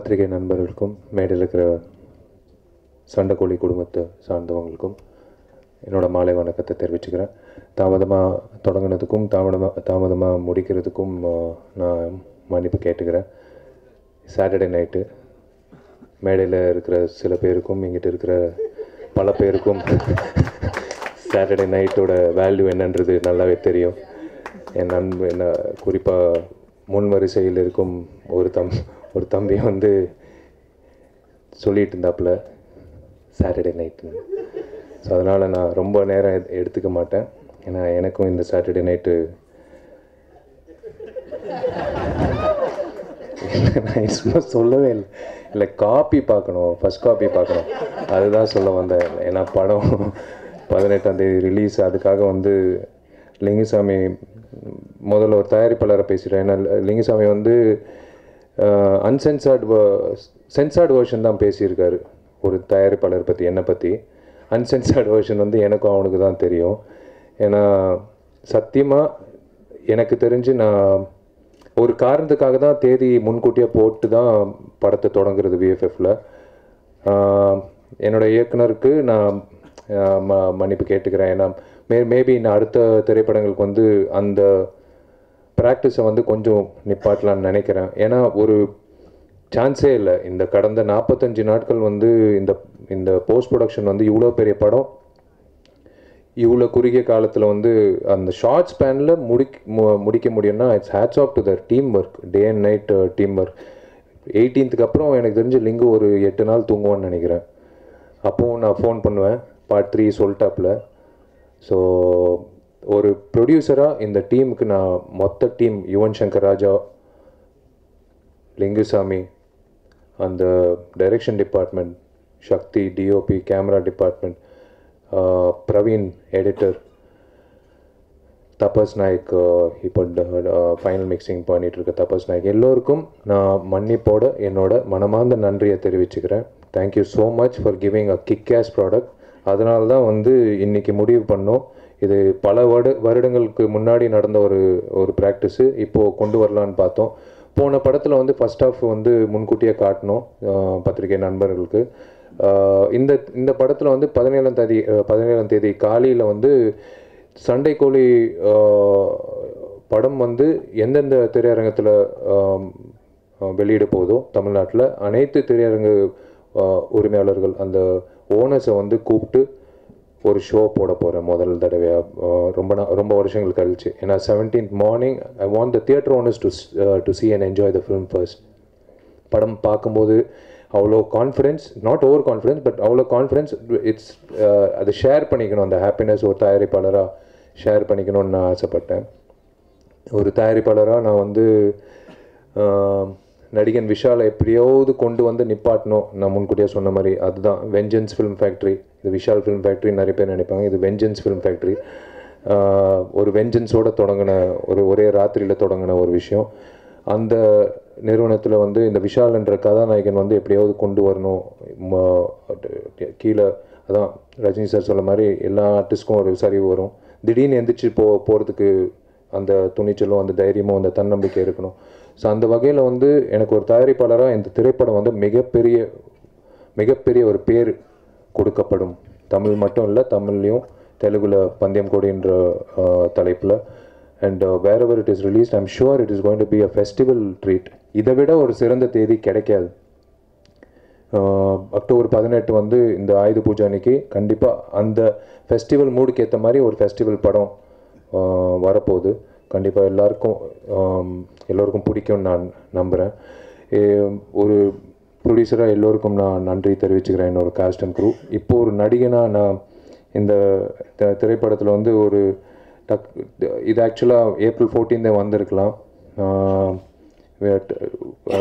பத்திரிகை நண்பர்களுக்கும் மேடையில் இருக்கிற சண்டைக்கோழி குடும்பத்தை சார்ந்தவங்களுக்கும் என்னோடய மாலை வணக்கத்தை தெரிவிச்சுக்கிறேன். தாமதமாக தொடங்கினதுக்கும் தாமதமாக முடிக்கிறதுக்கும் நான் மன்னிப்பு கேட்டுக்கிறேன். சாட்டர்டே நைட்டு மேடையில் இருக்கிற சில பேருக்கும் இங்கிட்ட இருக்கிற பல பேருக்கும் சாட்டர்டே நைட்டோட வேல்யூ என்னன்றது நல்லாவே தெரியும். என் என்ன குறிப்பாக முன் வரிசையில் இருக்கும் ஒரு தம்பி வந்து சொல்லிட்டு இருந்தாப்புல சாட்டர்டே நைட்டு. ஸோ அதனால் நான் ரொம்ப நேரம் எடுத்துக்க மாட்டேன். ஏன்னா எனக்கும் இந்த சாட்டர்டே நைட்டு நான் சும்மா சொல்லவே இல்லை காப்பி பார்க்கணும், ஃபஸ்ட் காப்பி பார்க்கணும், அதுதான் சொல்ல வந்தேன். ஏன்னா படம் 18ஆம் தேதி ரிலீஸ். அதுக்காக வந்து லிங்குசாமி முதல்ல ஒரு தயாரிப்பாளரை பேசிட்டேன். ஏன்னா லிங்குசாமி வந்து சென்சார்டு வேர்ஷன் தான் பேசியிருக்காரு ஒரு தயாரிப்பாளர் பற்றி, என்னை பற்றி. அன்சென்சார்டு வேர்ஷன் வந்து எனக்கும் அவனுக்கு தான் தெரியும். ஏன்னா சத்தியமாக எனக்கு தெரிஞ்சு நான் ஒரு காரணத்துக்காக தான் தேதி முன்கூட்டியே போட்டு தான் படத்தை தொடங்குறது விஎஃப்எஃப்பில். என்னோடய இயக்குனருக்கு நான் மன்னிப்பு கேட்டுக்கிறேன். ஏன்னா மேபி நான் அடுத்த திரைப்படங்களுக்கு வந்து அந்த ப்ராக்டிஸை வந்து கொஞ்சம் நிப்பாட்டலான்னு நினைக்கிறேன். ஏன்னா ஒரு சான்ஸே இல்லை. இந்த கடந்த 45 நாட்கள் வந்து இந்த போஸ்ட் ப்ரொடக்ஷன் வந்து இவ்வளோ பெரிய படம் இவ்வளோ குறுகிய காலத்தில் வந்து அந்த ஷார்ட் ஸ்பேனில் முடிக்க முடியும்னா it's hats off to the team work, day and night team work. 18th அப்புறம் எனக்கு தெரிஞ்ச லிங்கு ஒரு 8 நாள் தூங்குவான்னு நினைக்கிறேன். அப்போவும் நான் ஃபோன் பண்ணுவேன், பார்ட் 3 சொல்லிட்டாப்புல. ஸோ ஒரு ப்ரொடியூசராக இந்த டீமுக்கு நான் மொத்த டீம் யுவன் சங்கர் ராஜா, லிங்குசாமி, அந்த direction department, Sakthi DOP, camera department, Praveen editor, Tapas Nayak இப்போ ஃபைனல் மிக்சிங் பண்ணிகிட்ருக்க தபஸ் நாயக், எல்லோருக்கும் நான் மன்னிப்போட என்னோட மனமார்ந்த நன்றியை தெரிவிச்சுக்கிறேன். Thank you so much for giving a kick as product. அதனால தான் வந்து இன்றைக்கி முடிவு பண்ணோம். இது பல வருடங்களுக்கு முன்னாடி நடந்த ஒரு ப்ராக்டிஸு இப்போது கொண்டு வரலான்னு பார்த்தோம். போன படத்தில் வந்து ஃபஸ்ட் ஆஃப் வந்து முன்கூட்டியே காட்டணும் பத்திரிகை நண்பர்களுக்கு. இந்த படத்தில் வந்து 17ஆம் தேதி காலையில் வந்து சண்டைக்கோழி படம் வந்து எந்தெந்த திரையரங்கத்தில் வெளியிட போதோ தமிழ்நாட்டில் அனைத்து திரையரங்கு உரிமையாளர்கள் அந்த ஓனர்ஸை வந்து கூப்பிட்டு ஒரு ஷோ போட போகிறேன் முதல் தடவையாக ரொம்ப வருஷங்கள் கழிச்சு. ஏன்னா 17th morning I want the theatre owners to see and enjoy the film first. படம் பார்க்கும்போது அவ்வளோ confidence, not over confidence, but அவ்வளோ கான்ஃபிடென்ஸ். இட்ஸ் அதை ஷேர் பண்ணிக்கணும், அந்த ஹாப்பினஸ் ஒரு தயாரிப்பாளராக ஷேர் பண்ணிக்கணும்னு நான் ஆசைப்பட்டேன். ஒரு தயாரிப்பாளராக நான் வந்து நடிகன் விஷாலை எப்படியாவது கொண்டு வந்து நிப்பாட்டணும். நான் முன்கூட்டியே சொன்ன மாதிரி அதுதான் வெஞ்சன்ஸ் ஃபிலிம் ஃபேக்ட்ரி. இது விஷால் ஃபிலிம் ஃபேக்ட்ரி நிறைய பேர் நினைப்பாங்க, இது வெஞ்சன்ஸ் ஃபிலிம் ஃபேக்ட்ரி. ஒரு வெஞ்சன்ஸோடு தொடங்கின ஒரே ராத்திரியில் தொடங்கின ஒரு விஷயம். அந்த நிறுவனத்தில் வந்து இந்த விஷால் என்ற கதாநாயகன் வந்து எப்படியாவது கொண்டு வரணும். கீழே அதான் ரஜினி சார் சொல்ல மாதிரி எல்லா ஆர்டிஸ்ட்க்கும் ஒரு சரிவு வரும். திடீர்னு எந்திரிச்சு போகிறதுக்கு அந்த துணிச்சலும் அந்த தைரியமும் அந்த தன்னம்பிக்கை இருக்கணும். ஸோ அந்த வகையில் வந்து எனக்கு ஒரு தயாரிப்பாளராக இந்த திரைப்படம் வந்து மிகப்பெரிய ஒரு பேர் கொடுக்கப்படும். தமிழ் மட்டும் இல்லை, தமிழ்லையும் தெலுங்குல பந்தயம் கோடின்ற தலைப்பில். And wherever it is released I am sure it is going to be a festival treat. இதை விட ஒரு சிறந்த தேதி கிடைக்காது. அக்டோபர் 18 வந்து இந்த ஆயுத பூஜை அன்னைக்கு கண்டிப்பாக அந்த ஃபெஸ்டிவல் மூடுக்கு ஏற்ற மாதிரி ஒரு ஃபெஸ்டிவல் படம் வரப்போகுது. கண்டிப்பாக எல்லோருக்கும் பிடிக்கும்னு நான் நம்புகிறேன். ஒரு ப்ரொடியூசராக எல்லோருக்கும் நான் நன்றி தெரிவிச்சுக்கிறேன், என்னோடய காஸ்ட் அண்ட் க்ரூ. இப்போது ஒரு நடிகனாக நான் இந்த திரைப்படத்தில் வந்து இது ஆக்சுவலாக April 14 வந்திருக்கலாம்.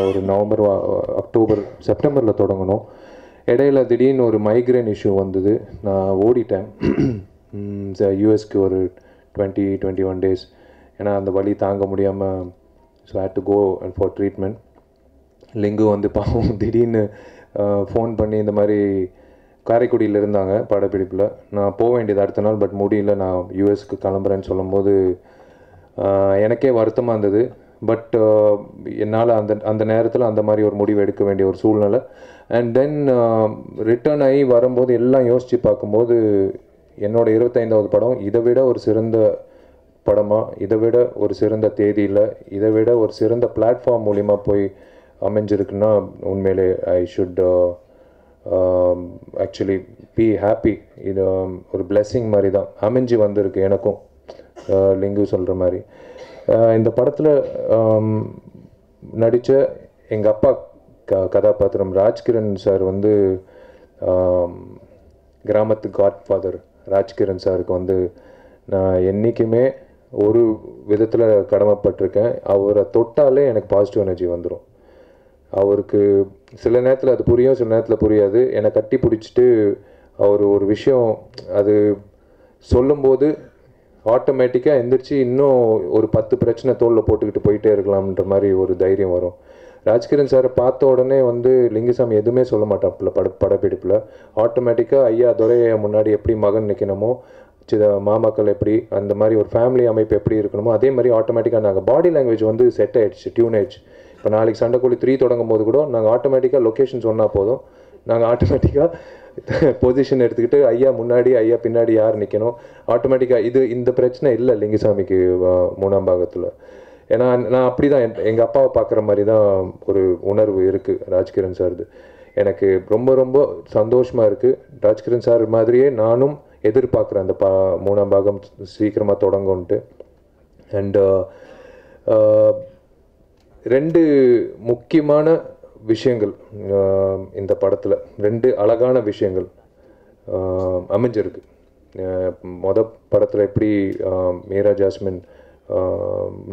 ஒரு நவம்பர் செப்டம்பரில் தொடங்கணும். இடையில திடீர்னு ஒரு மைக்ரேன் இஷ்யூ வந்தது, நான் ஓடிட்டேன் யூஎஸ்க்கு ஒரு 20-21 days. ஏன்னா அந்த வலி தாங்க முடியாமல் so had to go and for treatment. லிங்கு வந்து பாவம் திடீர்னு ஃபோன் பண்ணி இந்த மாதிரி காரைக்குடியில் இருந்தாங்க படப்பிடிப்பில். நான் போக வேண்டியது அடுத்த நாள், பட் முடியல, நான் யூஎஸ்க்கு கிளம்புறேன்னு சொல்லும்போது எனக்கே வருத்தமாக இருந்தது. பட் என்னால் அந்த நேரத்தில் அந்த மாதிரி ஒரு முடிவு எடுக்க வேண்டிய ஒரு சூழ்நிலை. அண்ட் தென் ரிட்டர்ன் ஆகி வரும்போது எல்லாம் யோசித்து பார்க்கும்போது என்னோட 25வது படம் இதை விட ஒரு சிறந்த படமாக, இதை விட ஒரு சிறந்த தேதியில், இதை விட ஒரு சிறந்த பிளாட்ஃபார்ம் மூலிமா போய் அமைஞ்சிருக்குன்னா உண்மையிலே I should actually be happy. இது ஒரு பிளெஸ்ஸிங் மாதிரி தான் அமைஞ்சு வந்திருக்கு எனக்கும். லிங்கு சொல்கிற மாதிரி இந்த படத்தில் நடித்த எங்கள் அப்பா கதாபாத்திரம் ராஜ்கிரண் சார் வந்து கிராமத்து காட்ஃபாதர் ராஜ்கிரண் சாருக்கு வந்து நான் என்றைக்குமே ஒரு விதத்தில் கடமைப்பட்டிருக்கேன். அவரை தொட்டாலே எனக்கு பாசிட்டிவ் எனர்ஜி வந்துடும். அவருக்கு சில நேரத்தில் அது புரியும், சில நேரத்தில் புரியாது. என்னை கட்டி பிடிச்சிட்டு அவர் ஒரு விஷயம் அது சொல்லும்போது ஆட்டோமேட்டிக்காக எந்திரிச்சு இன்னும் ஒரு 10 பிரச்சனை தோளில் போட்டுக்கிட்டு போயிட்டே இருக்கலாம்ன்ற மாதிரி ஒரு தைரியம் வரும். ராஜ்கிரண் சாரை பார்த்த உடனே வந்து லிங்குசாமி எதுவுமே சொல்ல மாட்டாப்புல படப்பிடிப்பில். ஆட்டோமேட்டிக்காக ஐயா துரைய முன்னாடி எப்படி மகன் நிற்கணுமோ, மாமாக்கள் எப்படி அந்த மாதிரி ஒரு ஃபேமிலி அமைப்பு எப்படி இருக்கணுமோ அதே மாதிரி ஆட்டோமேட்டிக்காக நாங்கள் பாடி லாங்குவேஜ் வந்து செட் ஆகிடுச்சு, டியூன் ஆகிடுச்சு. இப்போ நாளைக்கு சண்டைக்கோழி 3 தொடங்கும் போது கூட நாங்கள் ஆட்டோமேட்டிக்காக லொக்கேஷன் சொன்னால் போதும், நாங்கள் ஆட்டோமேட்டிக்காக பொசிஷன் எடுத்துக்கிட்டு ஐயா முன்னாடி ஐயா பின்னாடி யார் நிற்கணும் ஆட்டோமேட்டிக்காக இந்த பிரச்சனை இல்லை லிங்குசாமிக்கு 3ஆம் பாகத்தில். ஏன்னா நான் அப்படி தான் எங்கள் அப்பாவை பார்க்குற மாதிரி தான் ஒரு உணர்வு இருக்குது ராஜ்கிரண் சார்து. எனக்கு ரொம்ப ரொம்ப சந்தோஷமாக இருக்குது. ராஜ்கிரண் சார் மாதிரியே நானும் எதிர்பார்க்குறேன் அந்த 3ஆம் பாகம் சீக்கிரமாக தொடங்கும்ன்ட்டு. அண்டு 2 முக்கியமான விஷயங்கள் இந்த படத்தில், 2 அழகான விஷயங்கள் அமைஞ்சிருக்கு. படத்தில் எப்படி மீரா ஜாஸ்மின்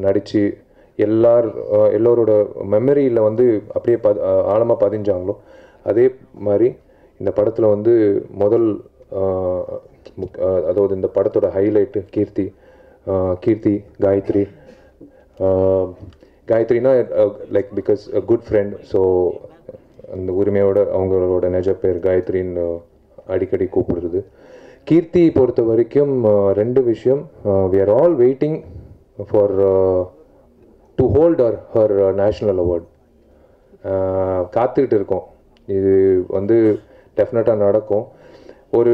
நடித்து எல்லோரோட மெமரியில் வந்து அப்படியே ஆழமாக பதிஞ்சாங்களோ அதே மாதிரி இந்த படத்தில் வந்து அதாவது இந்த படத்தோட ஹைலைட்டு கீர்த்தி காயத்ரினா like because a good friend. So அந்த உரிமையோட அவங்களோட நிஜ பேர் காயத்ரின்னு அடிக்கடி கூப்பிடுறது. கீர்த்தி பொறுத்த வரைக்கும் 2 விஷயம். We are all waiting for to hold her national award. காத்துக்கிட்டு இருக்கோம். இது வந்து டெஃபினட்டாக நடக்கும். ஒரு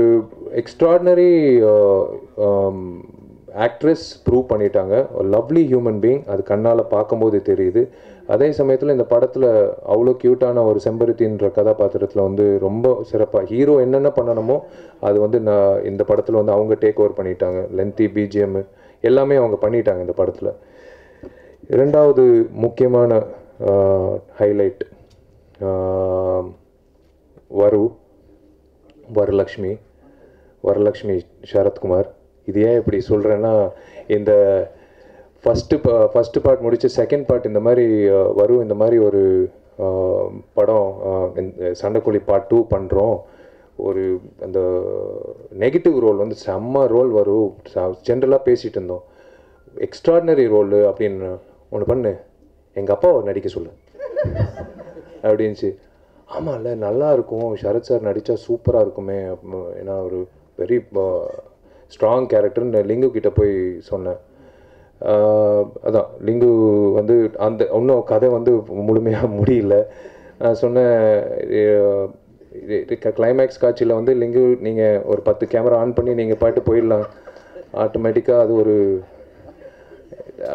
எக்ஸ்ட்ராடினரி ஆக்ட்ரஸ் ப்ரூவ் பண்ணிட்டாங்க. ஒரு லவ்லி ஹியூமன் பீயிங், அது கண்ணால் பார்க்கும்போது தெரியுது. அதே சமயத்தில் இந்த படத்தில் அவ்வளோ க்யூட்டான ஒரு செம்பருத்தின்ற கதாபாத்திரத்தில் வந்து ரொம்ப சிறப்பாக ஹீரோ என்னென்ன பண்ணணுமோ அது வந்து இந்த படத்தில் வந்து அவங்க டேக் ஓவர் பண்ணிட்டாங்க. லென்த்தி பிஜிஎம் எல்லாமே அவங்க பண்ணிட்டாங்க இந்த படத்தில். 2வது முக்கியமான ஹைலைட் வரலக்ஷ்மி சரத்குமார். இது ஏன் இப்படி சொல்கிறேன்னா, இந்த ஃபஸ்ட்டு பார்ட் முடித்து செகண்ட் பார்ட் இந்த மாதிரி இந்த மாதிரி ஒரு படம் இந்த சண்டைக்கோழி பார்ட் 2 பண்ணுறோம். ஒரு அந்த நெகட்டிவ் ரோல் வந்து செம்ம ரோல் ஜென்ரலாக பேசிகிட்டு இருந்தோம். எக்ஸ்ட்ராடினரி ரோல் அப்படின்னு ஒன்று பண்ணு, எங்கள் அப்பாவை நடிக்க சொல்லு அப்படின்ச்சு. ஆமாம்ல, நல்லா இருக்கும், சரத் சார் நடித்தா சூப்பராக இருக்குமே. ஏன்னா ஒரு வெரி ஸ்ட்ராங் கேரக்டர்னு லிங்கு கிட்டே போய் சொன்னேன். அதான் லிங்கு வந்து இன்னும் கதை வந்து முழுமையாக முடியல. நான் சொன்னேன் கிளைமேக்ஸ் காட்சியில் வந்து லிங்கு நீங்கள் ஒரு 10 கேமரா ஆன் பண்ணி நீங்கள் பாட்டு போயிடலாம், ஆட்டோமேட்டிக்காக அது ஒரு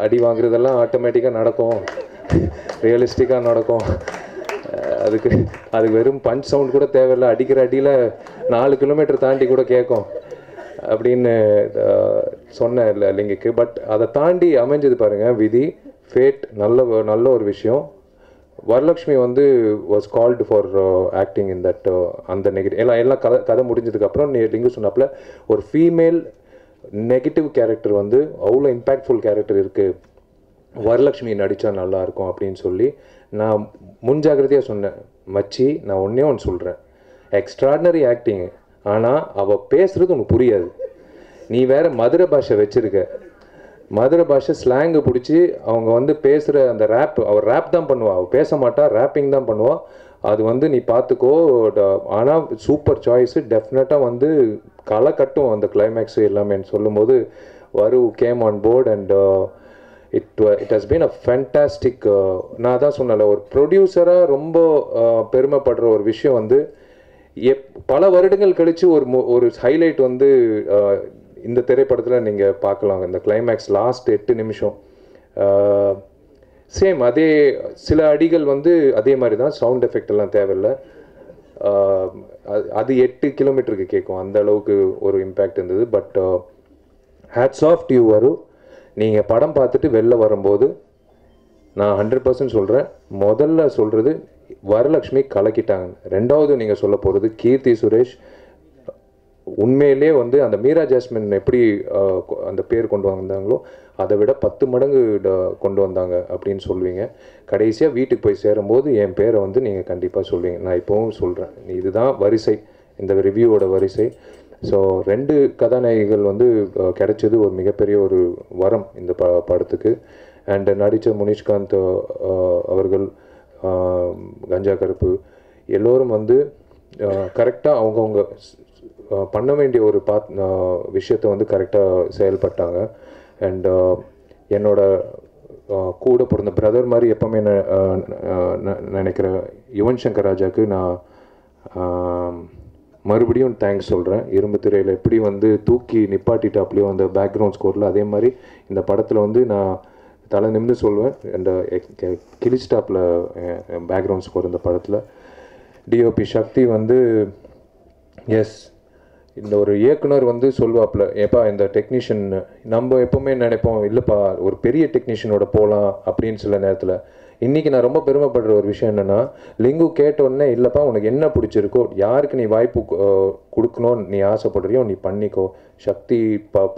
அடி வாங்குறதெல்லாம் ஆட்டோமேட்டிக்காக நடக்கும், ரியலிஸ்டிக்காக நடக்கும். அதுக்கு வெறும் பஞ்ச் சவுண்ட் கூட தேவையில்லை, அடிக்கிற அடியில் 4 கிலோமீட்டர் தாண்டி கூட கேட்கும் அப்படின்னு சொன்னேன் இல்லை லிங்குக்கு. பட் அதை தாண்டி அமைஞ்சது பாருங்கள் விதி, ஃபேட். நல்ல ஒரு விஷயம். வரலக்ஷ்மி வந்து was called for acting in that அந்த நெகட்டிவ் எல்லாம் கதை முடிஞ்சதுக்கப்புறம் லிங்கு சொன்னாப்புல ஒரு ஃபீமேல் நெகட்டிவ் கேரக்டர் வந்து அவ்வளோ இம்பேக்ட்ஃபுல் கேரக்டர் இருக்குது, வரலக்ஷ்மி நடித்தா நல்லாயிருக்கும் அப்படின்னு சொல்லி நான் முன்ஜாகிரதையாக சொன்னேன். மச்சி, நான் ஒன்றே சொல்கிறேன், எக்ஸ்ட்ராடினரி ஆக்டிங், ஆனால் அவள் பேசுகிறது உனக்கு புரியாது. நீ வேறு மதுரை பாஷை வச்சுருக்க, மதுரை பாஷை ஸ்லாங்கு பிடிச்சி அவங்க வந்து பேசுகிற அந்த அவள் ரேப் தான் பண்ணுவாள், அவள் பேச மாட்டாள், ரேப்பிங் தான் பண்ணுவாள். அது வந்து நீ பார்த்துக்கோ. ஆனால் சூப்பர் சாய்ஸு, டெஃபினட்டாக வந்து களை கட்டும் அந்த கிளைமேக்ஸு எல்லாமே சொல்லும்போது came on board. And it has been a fantastic. நான் தான் சொன்னல, ஒரு ப்ரொடியூசராக ரொம்ப பெருமைப்படுற ஒரு விஷயம் வந்து பல வருடங்கள் கழித்து ஒரு ஹைலைட் வந்து இந்த திரைப்படத்தில் நீங்கள் பார்க்கலாம். இந்த கிளைமேக்ஸ் லாஸ்ட் 8 நிமிஷம் சேம் அதே சில அடிகள் வந்து அதே மாதிரி தான், சவுண்ட் எஃபெக்ட் எல்லாம் தேவையில்லை. அது 8 கிலோமீட்டருக்கு கேட்கும், அந்த அளவுக்கு ஒரு இம்பேக்ட் இருந்தது. But hats off to you வரு. நீங்கள் படம் பார்த்துட்டு வெளில வரும்போது நான் 100% சொல்கிறேன். முதல்ல சொல்கிறது வரலட்சுமி கலக்கிட்டாங்க. ரெண்டாவது நீங்கள் சொல்ல போகிறது கீர்த்தி சுரேஷ். உண்மையிலே வந்து அந்த மீரா ஜாஸ்மின் எப்படி அந்த பேர் கொண்டு வந்தாங்களோ அதை விட 10 மடங்கு கொண்டு வந்தாங்க அப்படின்னு சொல்லுவீங்க. கடைசியாக வீட்டுக்கு போய் சேரும்போது என் பேரை வந்து நீங்கள் கண்டிப்பாக சொல்லுவீங்க. நான் இப்போவும் சொல்கிறேன், இதுதான் வரிசை, இந்த ரிவ்யூவோட வரிசை. ஸோ 2 கதாநாயகிகள் வந்து கிடைச்சது ஒரு மிகப்பெரிய ஒரு வரம் இந்த படத்துக்கு. அண்ட் நடித்த முனிஷ்காந்த் அவர்கள், கஞ்சா கருப்பு, எல்லோரும் வந்து கரெக்டாக அவங்கவுங்க பண்ண வேண்டிய ஒரு விஷயத்தை வந்து கரெக்டாக செயல்பட்டாங்க. அண்ட் என்னோட கூட பிறந்த பிரதர் மாதிரி எப்போவுமே நினைக்கிற யுவன் சங்கர் ராஜாவுக்கு நான் மறுபடியும் தேங்க்ஸ் சொல்கிறேன். இரும்பு திரையில் எப்படி வந்து தூக்கி நிப்பாட்டிட்டு அப்படியே அந்த பேக்ரவுண்ட் ஸ்கோரில், அதே மாதிரி இந்த படத்தில் வந்து நான் தலை நிமிந்து சொல்வேன். அந்த கிளி ஸ்டாப்பில் பேக்ரவுண்ட் ஸ்கோர் இந்த படத்தில். டிஓபி சக்தி வந்து எஸ், இந்த ஒரு இயக்குனர் வந்து சொல்வாப்பில், ஏப்பா இந்த டெக்னீஷியன் நம்ம எப்போவுமே நினைப்போம் இல்லைப்பா ஒரு பெரிய டெக்னீஷியனோட போகலாம் அப்படின்னு சில நேரத்தில். இன்றைக்கி நான் ரொம்ப பெருமைப்படுற ஒரு விஷயம் என்னென்னா, லிங்கு கேட்டோடனே இல்லைப்பா உனக்கு என்ன பிடிச்சிருக்கோ, யாருக்கு நீ வாய்ப்பு கொடுக்கணும்னு நீ ஆசைப்படுறியோ நீ பண்ணிக்கோ, சக்தி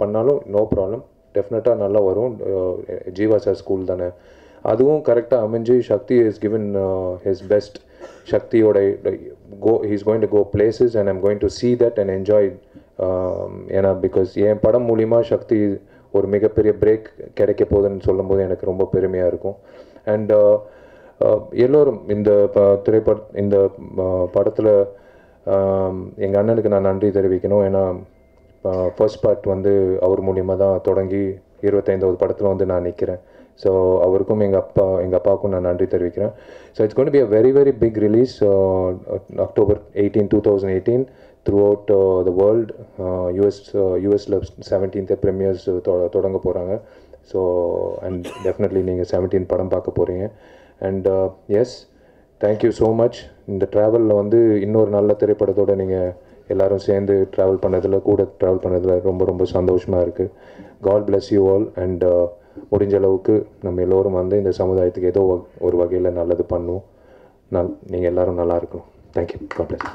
பண்ணாலும் நோ ப்ராப்ளம், டெஃபினட்டாக நல்லா வரும். ஜீவா சார் ஸ்கூல் தானே, அதுவும் கரெக்டாக அமைஞ்சு சக்தி இஸ் கிவன் ஹிஸ் பெஸ்ட். சக்தியோட he's going to go places and I'm going to see that and enjoy ஏன்னா பிகாஸ் என் படம் மூலிமா சக்தி ஒரு மிகப்பெரிய பிரேக் கிடைக்க போகுதுன்னு சொல்லும்போது எனக்கு ரொம்ப பெருமையாக இருக்கும். அண்ட் எல்லோரும் இந்த இந்த படத்தில் எங்கள் அண்ணனுக்கு நான் நன்றி தெரிவிக்கணும். ஏன்னா ஃபர்ஸ்ட் பார்ட் வந்து அவர் மூலிமா தான் தொடங்கி 25வது படத்தில் வந்து நான் நிற்கிறேன். ஸோ அவருக்கும் எங்கள் அப்பாவுக்கும் நான் நன்றி தெரிவிக்கிறேன். So it's going to be a very very big release October 18, 2018 throughout the world. யூஎஸில் 17th ப்ரீமியர்ஸ் தொடங்க போகிறாங்க. ஸோ அண்ட் டெஃபினெட்லி நீங்கள் 17 படம் பார்க்க போகிறீங்க. And yes, thank you so much. இந்த ட்ராவலில் வந்து இன்னொரு நல்ல திரைப்படத்தோடு நீங்கள் எல்லோரும் சேர்ந்து ட்ராவல் பண்ணதில் ரொம்ப ரொம்ப சந்தோஷமாக இருக்குது. God bless you all. And முடிஞ்ச அளவுக்கு நம்ம எல்லோரும் வந்து இந்த சமுதாயத்துக்கு ஏதோ ஒரு வகையில் நல்லது பண்ணுவோம். நீங்கள் எல்லோரும் நல்லா இருக்கணும். தேங்க்யூ. God plus.